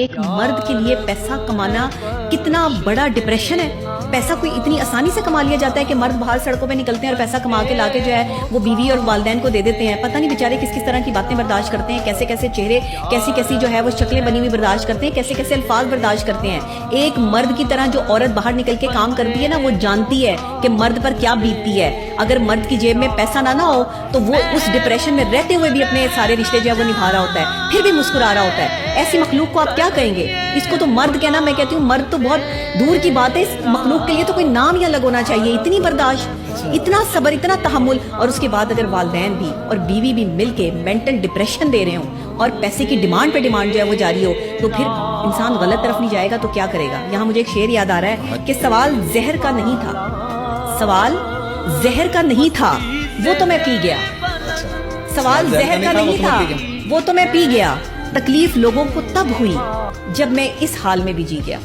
ایک مرد کے لیے پیسہ کمانا کتنا بڑا ڈپریشن ہے. پیسہ کوئی اتنی آسانی سے کما لیا جاتا ہے کہ مرد باہر سڑکوں پہ نکلتے ہیں اور پیسہ کما کے لا کے جو ہے وہ بیوی اور والدین کو دے دیتے ہیں. پتہ نہیں بیچارے کس کس طرح کی باتیں برداشت کرتے ہیں, کیسے کیسے چہرے, کیسی کیسی جو ہے وہ شکلیں بنی ہوئی برداشت کرتے ہیں, کیسے کیسے الفاظ برداشت کرتے ہیں. ایک مرد کی طرح جو عورت باہر نکل کے کام کرتی ہے نا, وہ جانتی ہے کہ مرد پر کیا بیتتی ہے. اگر مرد کی جیب میں پیسہ نہ ہو تو وہ اس ڈپریشن میں رہتے ہوئے بھی اپنے سارے رشتے جو ہے وہ نبھا رہا ہوتا ہے, پھر بھی مسکرا رہا ہوتا ہے. ایسی مخلوق کو آپ کیا کہیں گے؟ اس کو تو مرد کہنا, میں کہتی ہوں مرد تو بہت دور کی بات ہے. اس مخلوق کے لیے تو کوئی نام یا لگونا چاہیے. اتنی برداشت, اتنا صبر, اتنا تحمل, اور اس کے بعد اگر والدین بھی اور بیوی بھی مل کے مینٹل ڈپریشن دے رہے ہوں اور پیسے کی ڈیمانڈ پہ ڈیمانڈ جو ہے وہ جاری ہو, تو پھر انسان غلط طرف نہیں جائے گا تو کیا کرے گا. یہاں مجھے ایک شعر یاد آ رہا ہے کہ سوال زہر کا نہیں تھا, سوال زہر کا نہیں تھا, وہ تو میں پی گیا. سوال زہر کا نہیں تھا, وہ تو میں پی گیا. تکلیف لوگوں کو تب ہوئی جب میں اس حال میں بھی جی گیا.